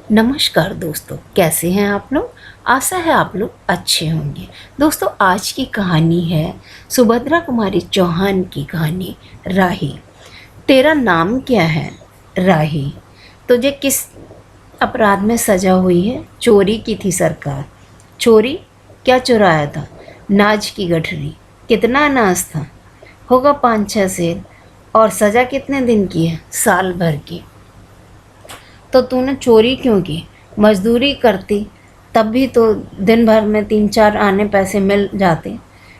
नमस्कार दोस्तों, कैसे हैं आप लोग। आशा है आप लोग अच्छे होंगे। दोस्तों, आज की कहानी है सुभद्रा कुमारी चौहान की कहानी, राही। तेरा नाम क्या है? राही। तुझे किस अपराध में सजा हुई है? चोरी की थी सरकार। चोरी? क्या चुराया था? नाज की गठरी। कितना अनाज था? होगा 5-6 सेर। और सजा कितने दिन की है? साल भर की। तो तूने चोरी क्यों की? मजदूरी करती तब भी तो दिन भर में 3-4 आने पैसे मिल जाते।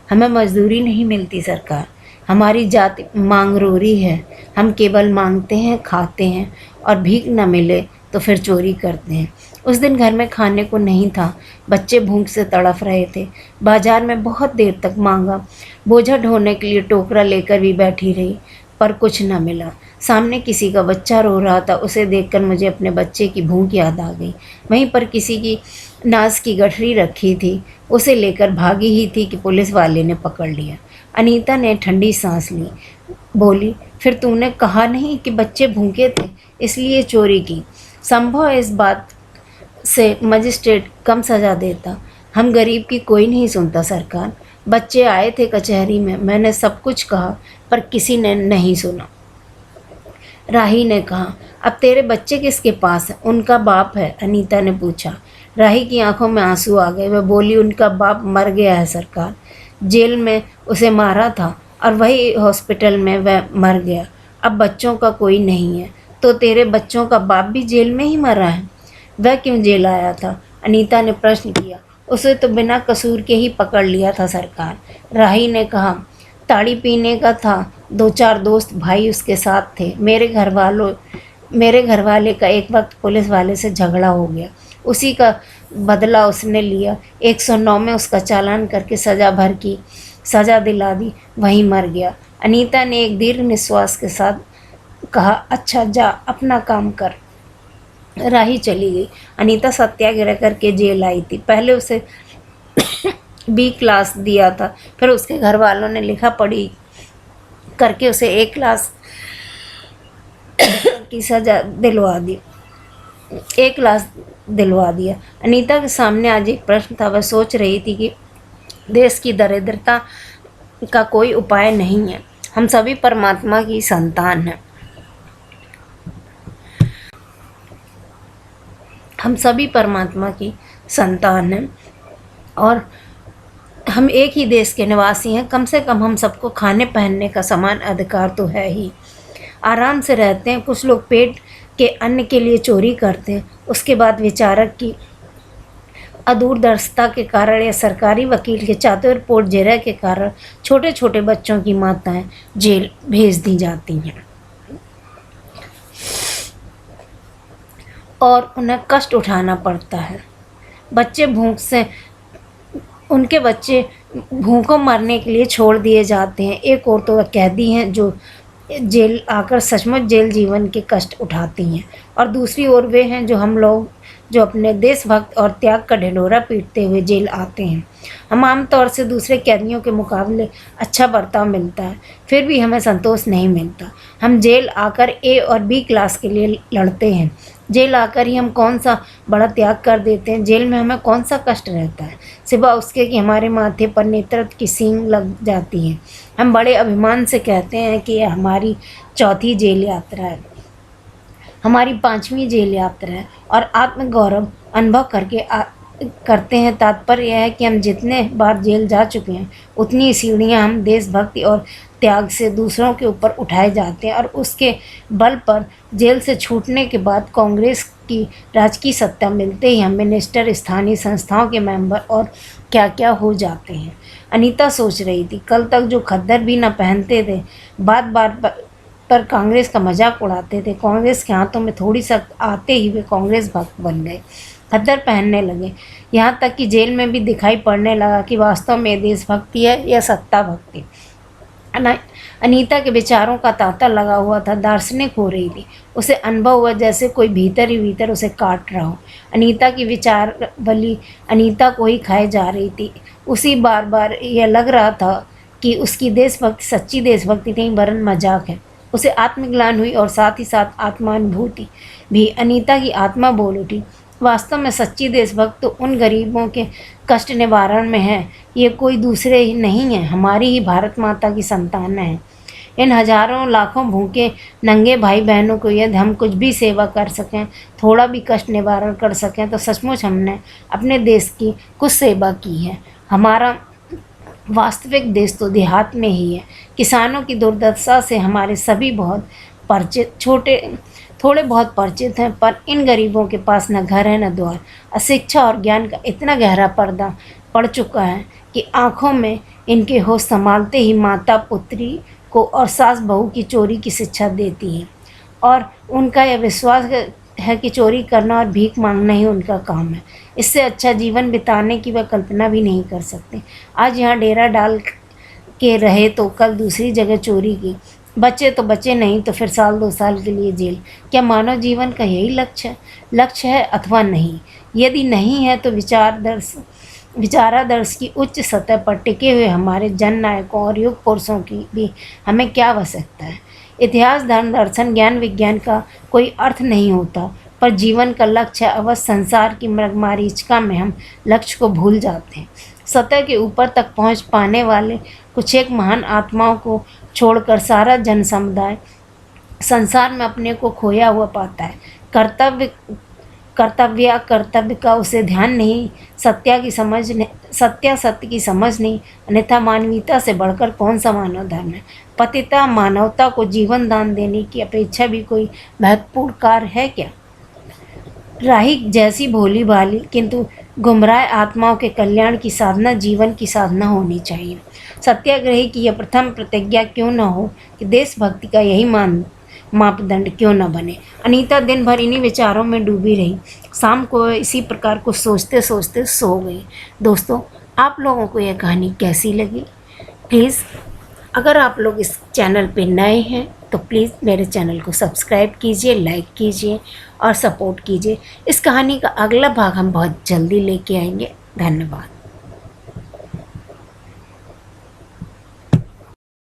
हमें मजदूरी नहीं मिलती सरकार। हमारी जाति मांगरोरी है। हम केवल मांगते हैं, खाते हैं, और भीख न मिले तो फिर चोरी करते हैं। उस दिन घर में खाने को नहीं था। बच्चे भूख से तड़फ रहे थे। बाजार में बहुत देर तक मांगा। बोझा ढोने के लिए टोकरा लेकर भी बैठी रही, पर कुछ न मिला। सामने किसी का बच्चा रो रहा था। उसे देखकर मुझे अपने बच्चे की भूख याद आ गई। वहीं पर किसी की नाज की गठरी रखी थी। उसे लेकर भागी ही थी कि पुलिस वाले ने पकड़ लिया। अनीता ने ठंडी सांस ली। बोली, फिर तूने कहा नहीं कि बच्चे भूखे थे इसलिए चोरी की? संभव है इस बात से मजिस्ट्रेट कम सजा देता। हम गरीब की कोई नहीं सुनता सरकार। बच्चे आए थे कचहरी में, मैंने सब कुछ कहा, पर किसी ने नहीं सुना। राही ने कहा, अब तेरे बच्चे किसके पास हैं? उनका बाप है, अनीता ने पूछा। राही की आंखों में आंसू आ गए। वह बोली, उनका बाप मर गया है सरकार। जेल में उसे मारा था और वही हॉस्पिटल में वह मर गया। अब बच्चों का कोई नहीं है। तो तेरे बच्चों का बाप भी जेल में ही मरा है? वह क्यों जेल आया था? अनीता ने प्रश्न किया। उसे तो बिना कसूर के ही पकड़ लिया था सरकार। राही ने कहा, ताड़ी पीने का था। 2-4 दोस्त भाई उसके साथ थे। मेरे घर वाले का एक वक्त पुलिस वाले से झगड़ा हो गया। उसी का बदला उसने लिया। 109 में उसका चालान करके सजा दिला दी। वहीं मर गया। अनीता ने एक दीर्घ निश्वास के साथ कहा, अच्छा जा अपना काम कर। राही चली गई। अनीता सत्याग्रह करके जेल आई थी। पहले उसे बी क्लास दिया था, फिर उसके घर वालों ने लिखा पढ़ी करके उसे ए क्लास की सजा दिलवा दी। ए क्लास दिलवा दिया। अनीता के सामने आज एक प्रश्न था। वह सोच रही थी कि देश की दरिद्रता का कोई उपाय नहीं है। हम सभी परमात्मा की संतान हैं। हम सभी परमात्मा की संतान हैं और हम एक ही देश के निवासी हैं। कम से कम हम सबको खाने पहनने का समान अधिकार तो है ही। आराम से रहते हैं। कुछ लोग पेट के अन्न के लिए चोरी करते हैं। उसके बाद विचारक की अदूरदर्शिता के कारण या सरकारी वकील के चातुर्यपूर्ण जिरह के कारण छोटे छोटे बच्चों की माताएं जेल भेज दी जाती हैं और उन्हें कष्ट उठाना पड़ता है। उनके बच्चे भूखों मरने के लिए छोड़ दिए जाते हैं। एक और तो वह कैदी हैं जो जेल आकर सचमुच जेल जीवन के कष्ट उठाती हैं, और दूसरी ओर वे हैं जो हम लोग जो अपने देशभक्त और त्याग का ढिंढोरा पीटते हुए जेल आते हैं। हम आमतौर से दूसरे कैदियों के मुकाबले अच्छा बर्ताव मिलता है, फिर भी हमें संतोष नहीं मिलता। हम जेल आकर ए और बी क्लास के लिए लड़ते हैं। जेल आकर ही हम कौन सा बड़ा त्याग कर देते हैं। जेल में हमें कौन सा कष्ट रहता है, सिवा उसके कि हमारे माथे पर नेतृत्व की सींग लग जाती है। हम बड़े अभिमान से कहते हैं कि यह हमारी 4थी जेल यात्रा है, हमारी 5वीं जेल यात्रा है, और आत्मगौरव अनुभव करते हैं। तात्पर्य यह है कि हम जितने बार जेल जा चुके हैं उतनी सीढ़ियां हम देशभक्ति और त्याग से दूसरों के ऊपर उठाए जाते हैं, और उसके बल पर जेल से छूटने के बाद कांग्रेस की राजकीय सत्ता मिलते ही हम मिनिस्टर, स्थानीय संस्थाओं के मेंबर और क्या क्या हो जाते हैं। अनीता सोच रही थी, कल तक जो खद्दर भी न पहनते थे, बात बात पर कांग्रेस का मजाक उड़ाते थे, कांग्रेस के हाथों में थोड़ी सख्त आते ही वे कांग्रेस भक्त बन गए, खद्दर पहनने लगे। यहाँ तक कि जेल में भी दिखाई पड़ने लगा कि वास्तव में देशभक्ति है या सत्ता भक्ति। अनीता के विचारों का तांता लगा हुआ था, दार्शनिक हो रही थी। उसे अनुभव हुआ जैसे कोई भीतर ही भीतर उसे काट रहा हो। अनीता की विचार बली अनीता को ही खाए जा रही थी। उसी बार बार यह लग रहा था कि उसकी देशभक्ति सच्ची देशभक्ति नहीं वरन मजाक है। उसे आत्मग्लान हुई और साथ ही साथ आत्मानुभूति भी। अनीता की आत्मा बोल उठी, वास्तव में सच्ची देशभक्त तो उन गरीबों के कष्ट निवारण में है। ये कोई दूसरे ही नहीं है, हमारी ही भारत माता की संतान है। इन हजारों लाखों भूखे नंगे भाई बहनों को यदि हम कुछ भी सेवा कर सकें, थोड़ा भी कष्ट निवारण कर सकें, तो सचमुच हमने अपने देश की कुछ सेवा की है। हमारा वास्तविक देश तो देहात में ही है। किसानों की दुर्दशा से हमारे सभी बहुत परिचित, थोड़े बहुत परिचित हैं, पर इन गरीबों के पास न घर है न द्वार। अशिक्षा और ज्ञान का इतना गहरा पर्दा पड़ चुका है कि आँखों में इनके होश संभालते ही माता पुत्री को और सास बहू की चोरी की शिक्षा देती है, और उनका यह विश्वास है कि चोरी करना और भीख मांगना ही उनका काम है। इससे अच्छा जीवन बिताने की वह कल्पना भी नहीं कर सकते। आज यहाँ डेरा डाल के रहे तो कल दूसरी जगह चोरी की, बचे तो बचे, नहीं तो फिर साल 2 साल के लिए जेल। क्या मानव जीवन का यही लक्ष्य है अथवा नहीं? यदि नहीं है तो विचारादर्श की उच्च सतह पर टिके हुए हमारे जननायकों और युग पुरुषों की भी हमें क्या आवश्यकता है? इतिहास, धर्म, दर्शन, ज्ञान, विज्ञान का कोई अर्थ नहीं होता, पर जीवन का लक्ष्य अवश्य। संसार की मृगमारीचिका में हम लक्ष्य को भूल जाते हैं। सतह के ऊपर तक पहुंच पाने वाले कुछ एक महान आत्माओं को छोड़कर सारा जन समुदाय संसार में अपने को खोया हुआ पाता है। कर्तव्य का उसे ध्यान नहीं, सत्य की समझ नहीं, अन्यथा मानवीयता से बढ़कर कौन सा मानव धर्म है? पतिता मानवता को जीवन दान देने की अपेक्षा भी कोई महत्वपूर्ण कार्य है क्या? राही जैसी भोली भाली किंतु गुमराह आत्माओं के कल्याण की साधना जीवन की साधना होनी चाहिए। सत्याग्रही की यह प्रथम प्रतिज्ञा क्यों न हो कि देशभक्ति का यही मापदंड क्यों न बने। अनीता दिन भर इन्हीं विचारों में डूबी रही। शाम को इसी प्रकार कुछ सोचते सोचते सो गई। दोस्तों, आप लोगों को यह कहानी कैसी लगी? प्लीज़, अगर आप लोग इस चैनल पे नए हैं तो प्लीज़ मेरे चैनल को सब्सक्राइब कीजिए, लाइक कीजिए और सपोर्ट कीजिए। इस कहानी का अगला भाग हम बहुत जल्दी लेके आएंगे। धन्यवाद।